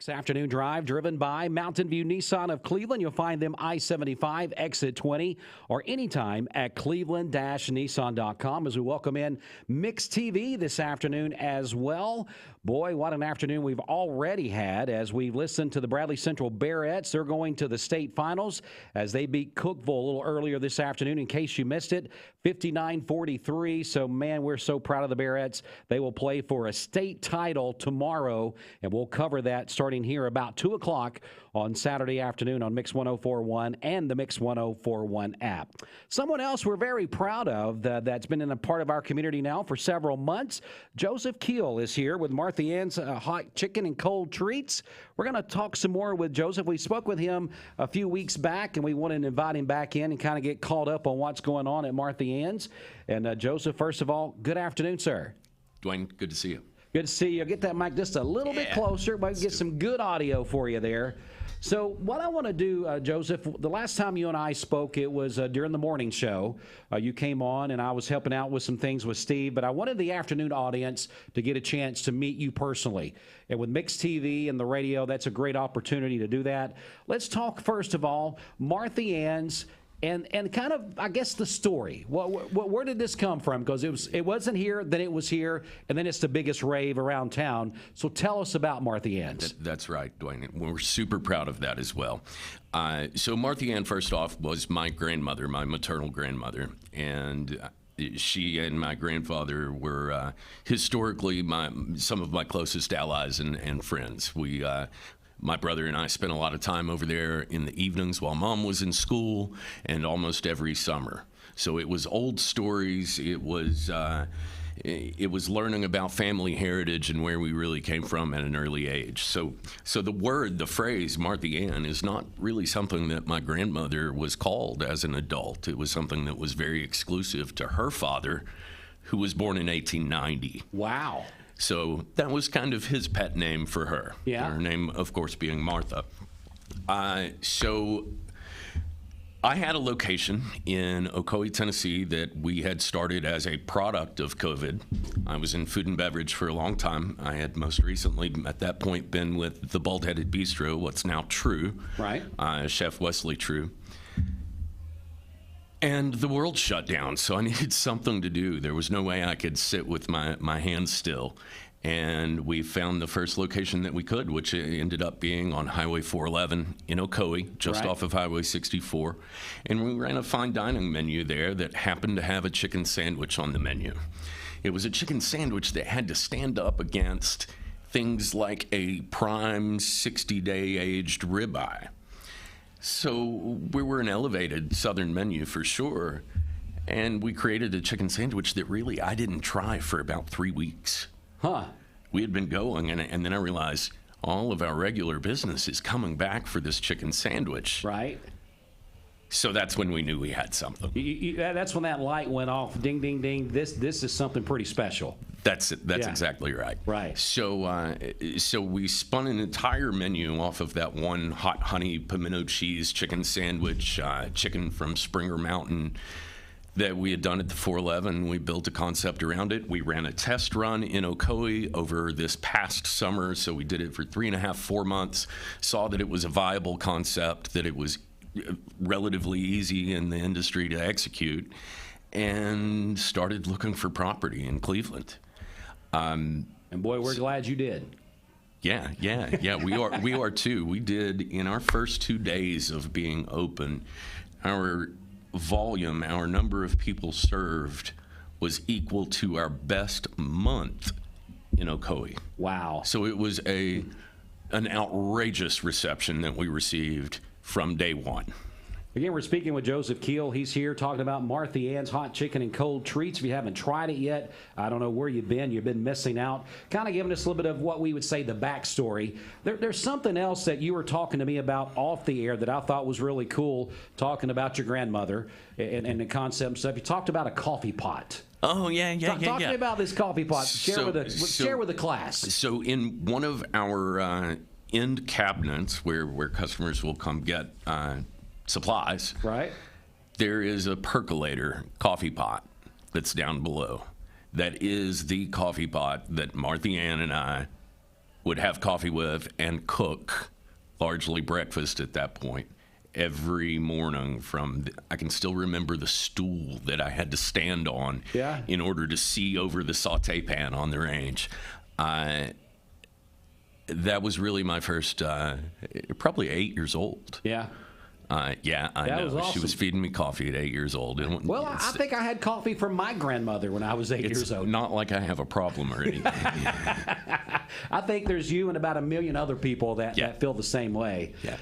This afternoon drive driven by Mountain View Nissan of Cleveland. You'll find them I-75, exit 20, or anytime at cleveland-nissan.com as we welcome in Mix TV this afternoon as well. Boy, what an afternoon we've already had as we listen to the Bradley Central Bearettes. They're going to the state finals as they beat Cookeville a little earlier this afternoon. In case you missed it, 59-43. So, man, we're so proud of the Bearettes. They will play for a state title tomorrow, and we'll cover that starting here about 2 o'clock on Saturday afternoon on Mix 104.1 and the Mix 104.1 app. Someone else we're very proud of that's been in a part of our community now for several months. Joseph Keel is here with Marthie Ann's Hot Chicken and Cold Treats. We're going to talk some more with Joseph. We spoke with him a few weeks back, and we wanted to invite him back in and kind of get caught up on what's going on at Marthie Ann's. And Joseph, first of all, good afternoon, sir. Dwayne, good to see you. Good to see you. Get that mic just a little bit closer, but get some good audio for you there. So what I want to do, Joseph, the last time you and I spoke, it was during the morning show. You came on, and I was helping out with some things with Steve, but I wanted the afternoon audience to get a chance to meet you personally. And with Mix TV and the radio, that's a great opportunity to do that. Let's talk, first of all, Marthie Ann's and kind of, I guess, the story. Where did this come from? Because it wasn't here, then it was here, and then it's the biggest rave around town. So tell us about Marthie Ann's. That's right, Dwayne. We're super proud of that as well. So Marthie Ann, first off, was my grandmother, my maternal grandmother, and she and my grandfather were historically some of my closest allies and friends. My brother and I spent a lot of time over there in the evenings while Mom was in school and almost every summer. So it was old stories. It was learning about family heritage and where we really came from at an early age. So the phrase Marthie Ann is not really something that my grandmother was called as an adult. It was something that was very exclusive to her father, who was born in 1890. Wow. So that was kind of his pet name for her. Yeah. Her name, of course, being Martha. So I had a location in Ocoee, Tennessee that we had started as a product of COVID. I was in food and beverage for a long time. I had most recently, at that point, been with the Bald-Headed Bistro, what's now True. Right. Chef Wesley True. And the world shut down, so I needed something to do. There was no way I could sit with my hands still. And we found the first location that we could, which ended up being on Highway 411 in Ocoee, just off of Highway 64. And we ran a fine dining menu there that happened to have a chicken sandwich on the menu. It was a chicken sandwich that had to stand up against things like a prime 60-day aged ribeye. So we were an elevated Southern menu for sure, and we created a chicken sandwich that really I didn't try for about 3 weeks. Huh. We had been going, and then I realized all of our regular business is coming back for this chicken sandwich. Right. So that's when we knew we had something. That's when that light went off. Ding, ding, ding. This is something pretty special. That's exactly right. Right. So we spun an entire menu off of that one hot honey pimento cheese chicken sandwich, chicken from Springer Mountain that we had done at the 411. We built a concept around it. We ran a test run in Ocoee over this past summer. So we did it for 3.5, 4 months, saw that it was a viable concept, that it was relatively easy in the industry to execute, and started looking for property in Cleveland. And boy, we're glad you did. Yeah, we are too. We did, in our first 2 days of being open, our volume, our number of people served was equal to our best month in Ocoee. Wow. So it was an outrageous reception that we received from day one. Again, we're speaking with Joseph Keel. He's here talking about Marthie Ann's Hot Chicken and Cold Treats. If you haven't tried it yet, I don't know where you've been missing out. Kind of giving us a little bit of what we would say the backstory. There's something else that you were talking to me about off the air that I thought was really cool, talking about your grandmother and the concept and stuff. You talked about a coffee pot. Oh, yeah. Talk to me about this coffee pot. Share with the class. So in one of our end cabinets where customers will come get supplies, right, there is a percolator coffee pot that's down below. That is the coffee pot that Marthie Ann and I would have coffee with and cook largely breakfast at that point every morning. I can still remember the stool that I had to stand on in order to see over the saute pan on the range. That was really my first, probably 8 years old. Yeah. I know. Was awesome. She was feeding me coffee at 8 years old. Well, I think I had coffee from my grandmother when I was 8 years old. Not like I have a problem or anything. I think there's you and about a million other people that feel the same way. Yeah.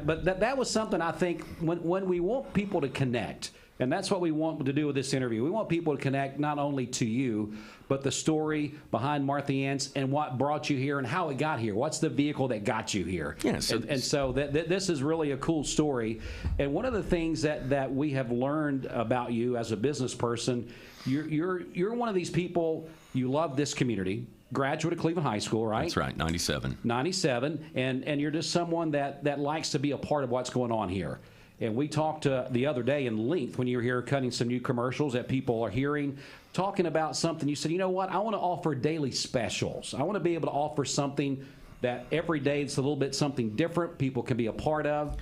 But that was something I think when we want people to connect, and that's what we want to do with this interview. We want people to connect not only to you, but the story behind Marthie Ants and what brought you here and how it got here. What's the vehicle that got you here? Yeah, so this is really a cool story. And one of the things that we have learned about you as a business person, you're one of these people, you love this community. Graduate of Cleveland High School, right? That's right, 97. 97, and you're just someone that likes to be a part of what's going on here. And we talked the other day in length when you were here cutting some new commercials that people are hearing, talking about something. You said, you know what, I want to offer daily specials. I want to be able to offer something that every day it's a little bit something different people can be a part of.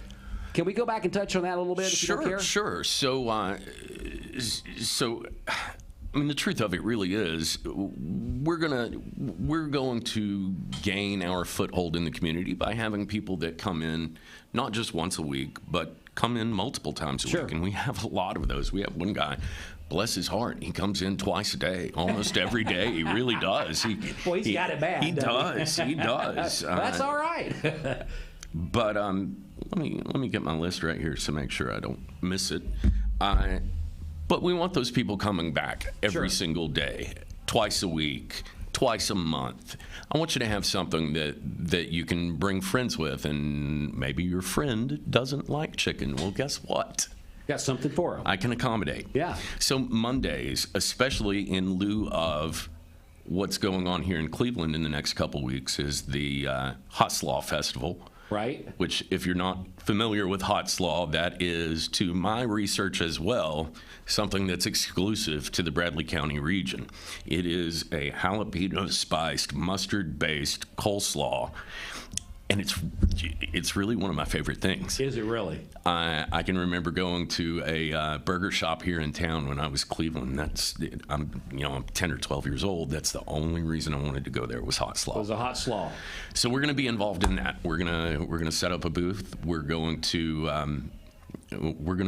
Can we go back and touch on that a little bit? Sure. So, I mean, the truth of it really is we're going to gain our foothold in the community by having people that come in not just once a week, but come in multiple times a week. And we have a lot of those. We have one guy, bless his heart, he comes in twice a day, almost every day. He really does. He's got it bad. He does. That's all right. But let me get my list right here to make sure I don't miss it. But we want those people coming back every single day, twice a week, twice a month. I want you to have something that you can bring friends with, and maybe your friend doesn't like chicken. Well, guess what? Got something for them. I can accommodate. Yeah. So Mondays, especially in lieu of what's going on here in Cleveland in the next couple weeks, is the Hot Slaw Festival. Right. Which, if you're not familiar with hot slaw, that is, to my research as well, something that's exclusive to the Bradley County region. It is a jalapeno-spiced, mustard-based coleslaw, and it's really one of my favorite things. Is it really? I can remember going to a burger shop here in town when I was Cleveland. I'm 10 or 12 years old. That's the only reason I wanted to go there was hot slaw. It was a hot slaw. So we're going to be involved in that. We're going to set up a booth. We're going to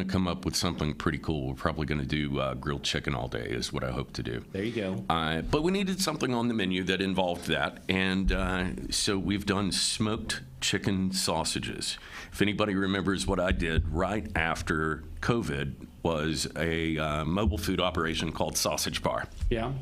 come up with something pretty cool. We're probably going to do grilled chicken all day is what I hope to do. There you go. But we needed something on the menu that involved that, and so we've done smoked chicken sausages. If anybody remembers what I did right after COVID was a mobile food operation called Sausage Bar. Yeah.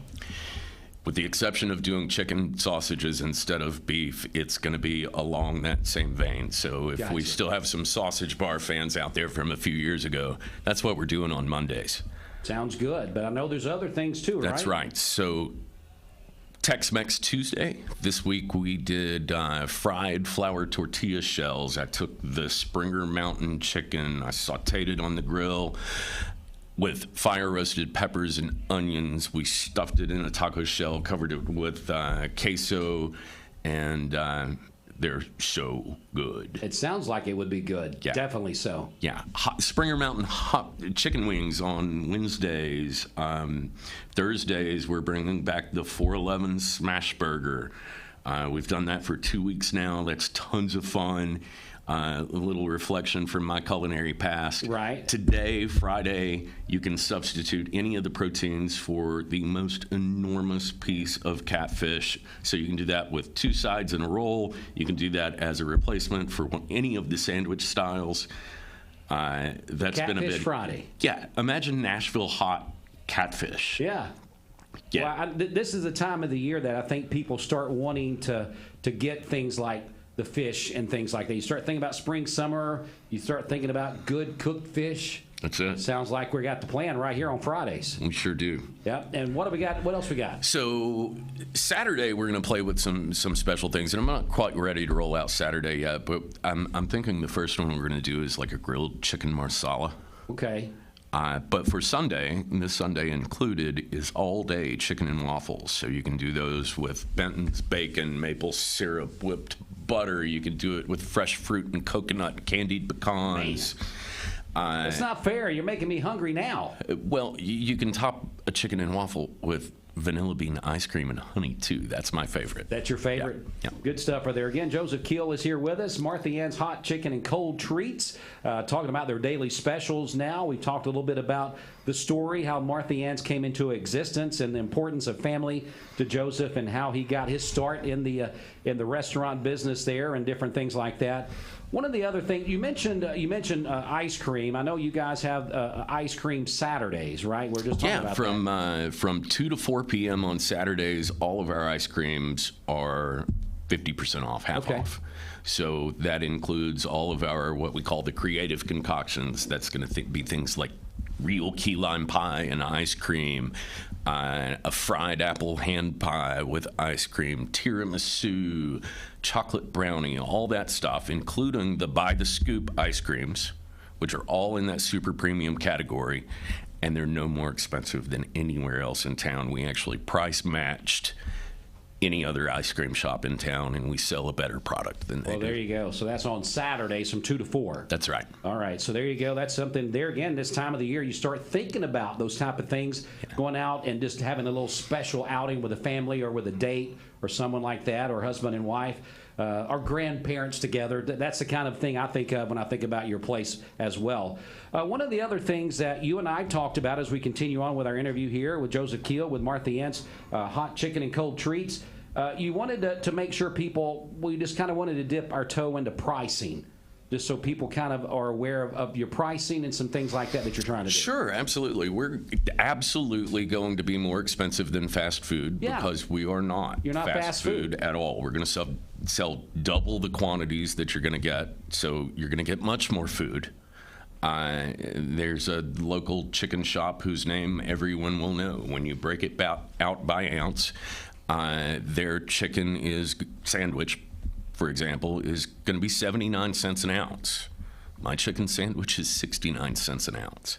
With the exception of doing chicken sausages instead of beef, it's going to be along that same vein. So if we still have some Sausage Bar fans out there from a few years ago, that's what we're doing on Mondays. Sounds good, but I know there's other things too, right? That's right. So Tex-Mex Tuesday. This week we did fried flour tortilla shells. I took the Springer Mountain chicken. I sauteed it on the grill with fire-roasted peppers and onions. We stuffed it in a taco shell, covered it with queso, and they're so good. It sounds like it would be good. Yeah. Definitely so. Yeah. Springer Mountain hot chicken wings on Wednesdays. Thursdays, we're bringing back the 411 Smash Burger. We've done that for 2 weeks now. That's tons of fun. A little reflection from my culinary past. Right. Today, Friday, you can substitute any of the proteins for the most enormous piece of catfish. So you can do that with 2 sides in a roll. You can do that as a replacement for any of the sandwich styles. That's catfish been a bit. Friday. Yeah. Imagine Nashville hot catfish. Yeah. Yeah. Well, this is the time of the year that I think people start wanting to get things like the fish and things like that. You start thinking about spring, summer. You start thinking about good cooked fish. That's it. Sounds like we got the plan right here on Fridays. We sure do. Yeah. And what do we got? What else we got? So Saturday we're going to play with some special things, and I'm not quite ready to roll out Saturday yet. But I'm thinking the first one we're going to do is like a grilled chicken marsala. Okay. But for Sunday, this Sunday included, is all-day chicken and waffles. So you can do those with Benton's bacon, maple syrup, whipped butter. You can do it with fresh fruit and coconut, candied pecans. It's not fair. You're making me hungry now. Well, you can top a chicken and waffle with vanilla bean ice cream and honey, too. That's my favorite. That's your favorite? Yeah. Good stuff right there. Again, Joseph Keel is here with us. Marthie Ann's Hot Chicken and Cold Treats, talking about their daily specials now. We talked a little bit about the story, how Marthie Ann's came into existence and the importance of family to Joseph and how he got his start in the restaurant business there and different things like that. One of the other things you mentioned ice cream. I know you guys have ice cream Saturdays, right? We're just talking about that. From 2 to 4 p.m. on Saturdays, all of our ice creams are 50% off, half off. So that includes all of our what we call the creative concoctions. That's going to be things like real key lime pie and ice cream, a fried apple hand pie with ice cream, tiramisu, chocolate brownie, all that stuff, including the by the scoop ice creams, which are all in that super premium category, and they're no more expensive than anywhere else in town. We actually price matched any other ice cream shop in town, and we sell a better product than they do. Well, there you go. So that's on Saturdays from 2 to 4. That's right. All right. So there you go. That's something there again. This time of the year, you start thinking about those type of things, going out and just having a little special outing with a family or with a date or someone like that, or husband and wife. Our grandparents together. That's the kind of thing I think of when I think about your place as well. One of the other things that you and I talked about as we continue on with our interview here with Joseph Keel with Marthie Ann's Hot Chicken and Cold Treats, you wanted to make sure we just kind of wanted to dip our toe into pricing, just so people kind of are aware of your pricing and some things like that you're trying to do. Sure, absolutely. We're absolutely going to be more expensive than fast food because we are not. You're not fast food at all. We're going to sell double the quantities that you're going to get, so you're going to get much more food. There's a local chicken shop whose name everyone will know. When you break it out by ounce, their chicken sandwich, for example, is going to be 79 cents an ounce. My chicken sandwich is 69 cents an ounce.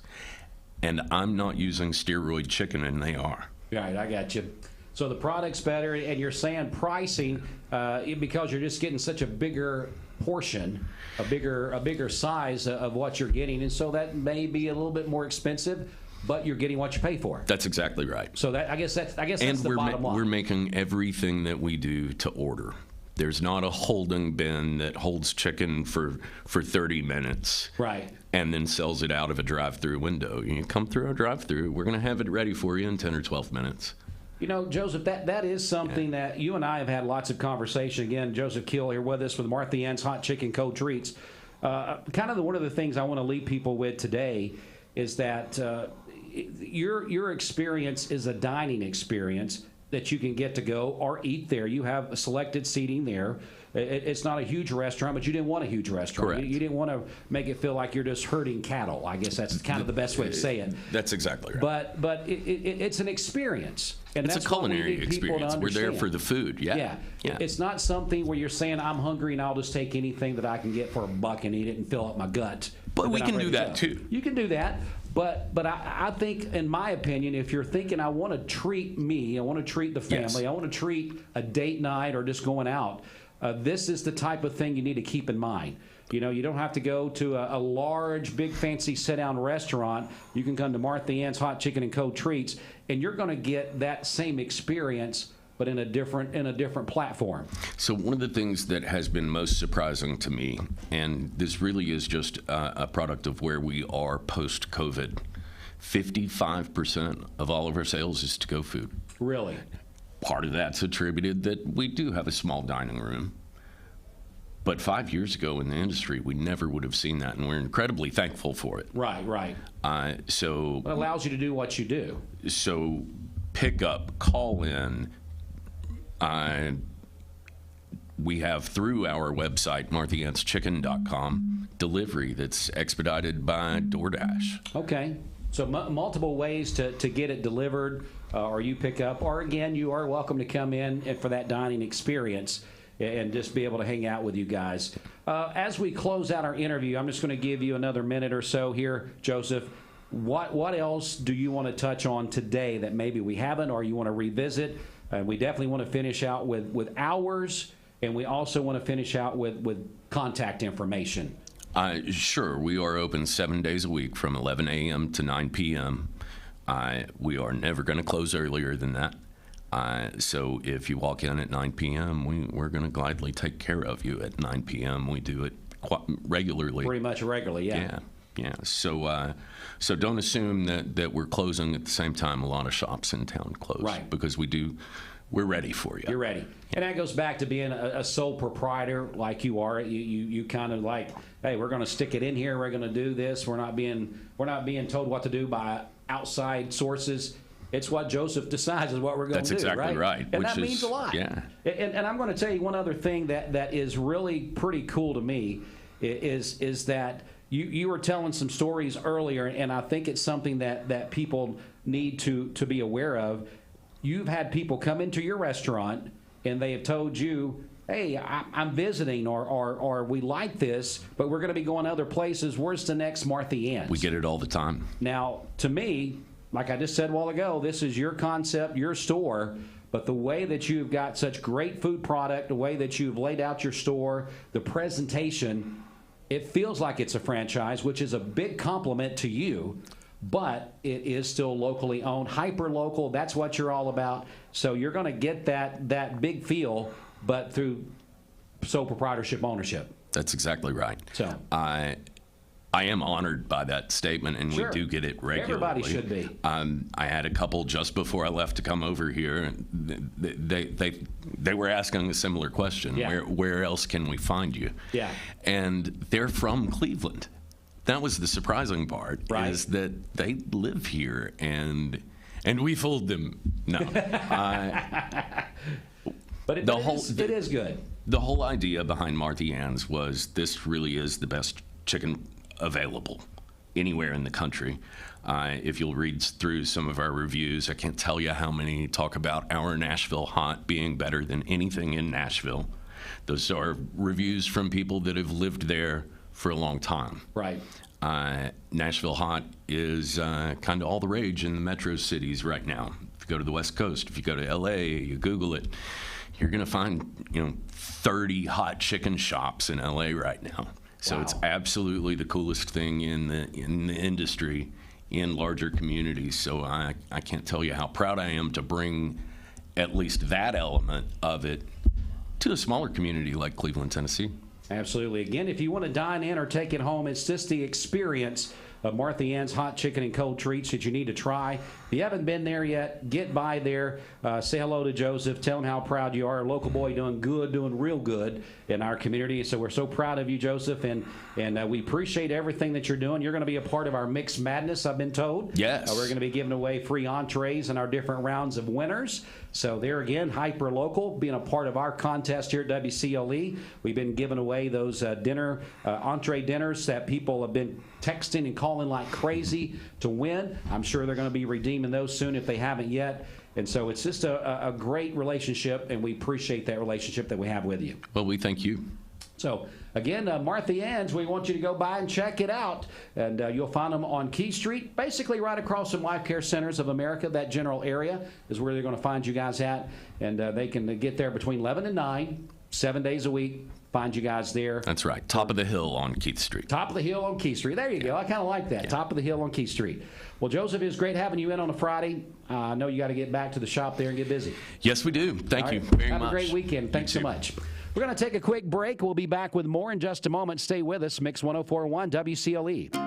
And I'm not using steroid chicken, and they are. Right, I got you. So the product's better, and you're saying pricing because you're just getting such a bigger portion, a bigger size of what you're getting, and so that may be a little bit more expensive, but you're getting what you pay for. That's exactly right. So I guess that's the bottom line. We're making everything that we do to order. There's not a holding bin that holds chicken for 30 minutes. Right. And then sells it out of a drive-through window. You come through our drive-through, we're going to have it ready for you in 10 or 12 minutes. You know, Joseph, that is something that you and I have had lots of conversation. Again, Joseph Keel here with us with Marthie Ann's Hot Chicken Cold Treats. One of the things I want to leave people with today is that your experience is a dining experience that you can get to go or eat there. You have selected seating there. It's not a huge restaurant, but you didn't want a huge restaurant. Correct. You didn't want to make it feel like you're just herding cattle. I guess that's kind of the best way to say it. That's exactly right. But it's an experience. And it's that's a culinary experience. We're there for the food. Yeah. It's not something where you're saying, I'm hungry and I'll just take anything that I can get for $1 and eat it and fill up my gut. But we can do that too. You can do that. But I think, in my opinion, if you're thinking, I want to treat me, I want to treat the family, Yes. I want to treat a date night or just going out, this is the type of thing you need to keep in mind. You know, you don't have to go to a large, big, fancy sit-down restaurant. You can come to Marthie Ann's Hot Chicken and Cold Treats, and you're going to get that same experience, but in a different platform. So one of the things that has been most surprising to me, and this really is just a product of where we are post-COVID, 55% of all of our sales is to-go food. Really? Part of that's attributed that we do have a small dining room. But 5 years ago in the industry, we never would have seen that, and we're incredibly thankful for it. Right. So it allows you to do what you do. So pick up, call in. We have, through our website, marthieannschicken.com, delivery that's expedited by DoorDash. Okay. So multiple ways to get it delivered, or you pick up, or again, you are welcome to come in and for that dining experience and just be able to hang out with you guys. As we close out our interview, I'm just going to give you another minute or so here, Joseph. what else do you want to touch on today that maybe we haven't, or you want to revisit? We definitely want to finish out with hours, and we also want to finish out with contact information. Sure. We are open 7 days a week from 11 a.m. to 9 p.m. We are never going to close earlier than that. So if you walk in at 9 p.m., we're going to gladly take care of you at 9 p.m. We do it quite regularly. Pretty much regularly, yeah. Yeah. So don't assume that we're closing at the same time a lot of shops in town close. Right. Because we're ready for you. You're ready. And that goes back to being a sole proprietor like you are. You kind of like, hey, we're going to stick it in here. We're going to do this. We're not being told what to do by outside sources. It's what Joseph decides is what we're going to do. That's exactly right. And that means a lot. Yeah. And I'm going to tell you one other thing that is really pretty cool to me is that you were telling some stories earlier, and I think it's something that people need to be aware of. You've had people come into your restaurant, and they have told you, hey, I'm visiting, or we like this, but we're going to be going other places. Where's the next Marthie Ann's? We get it all the time. Now, to me, like I just said a while ago, this is your concept, your store, but the way that you've got such great food product, the way that you've laid out your store, the presentation, it feels like it's a franchise, which is a big compliment to you, but it is still locally owned, hyper-local. That's what you're all about. So you're going to get that big feel, but through sole proprietorship ownership. That's exactly right. So I am honored by that statement, and Sure. we do get it regularly. Everybody should be. I had a couple just before I left to come over here, and they were asking a similar question. Yeah. Where else can we find you? Yeah. And they're from Cleveland. That was the surprising part, Right. is that they live here, and we fooled them. No. But it is good. The whole idea behind Marthie Ann's was this really is the best chicken available anywhere in the country. If you'll read through some of our reviews, I can't tell you how many talk about our Nashville hot being better than anything in Nashville. Those are reviews from people that have lived there for a long time. Right. Nashville hot is kind of all the rage in the metro cities right now. If you go to the West Coast, if you go to LA, you Google it, you're going to find 30 hot chicken shops in LA right now. So Wow. It's absolutely the coolest thing in the industry in larger communities. So I can't tell you how proud I am to bring at least that element of it to a smaller community like Cleveland, Tennessee. Absolutely. Again, if you want to dine in or take it home, it's just the experience of Marthie Ann's hot chicken and cold treats that you need to try. If you haven't been there yet, get by there. Say hello to Joseph. Tell him how proud you are. A local boy doing good, doing real good in our community. So we're so proud of you, Joseph, and we appreciate everything that you're doing. You're going to be a part of our Mixed Madness, I've been told. Yes. We're going to be giving away free entrees in our different rounds of winners. So there again, hyper local, being a part of our contest here at WCLE. We've been giving away those entree dinners that people have been texting and calling like crazy to win. I'm sure they're going to be redeeming those soon if they haven't yet. And so it's just a great relationship, and we appreciate that relationship that we have with you. Well, we thank you. So, again, Marthie Ann's, we want you to go by and check it out. And you'll find them on Key Street, basically right across from Life Care Centers of America. That general area is where they're going to find you guys at. And they can get there between 11 and 9, 7 days a week. Find you guys there. That's right. Top of the hill on Keith Street. Top of the hill on Key Street. There you go. I kind of like that. Yeah. Top of the hill on Key Street. Well, Joseph, it was great having you in on a Friday. I know you got to get back to the shop there and get busy. Yes, we do. Thank you very much. Have a great weekend. Thanks so much. We're going to take a quick break. We'll be back with more in just a moment. Stay with us. Mix 104.1 WCLE.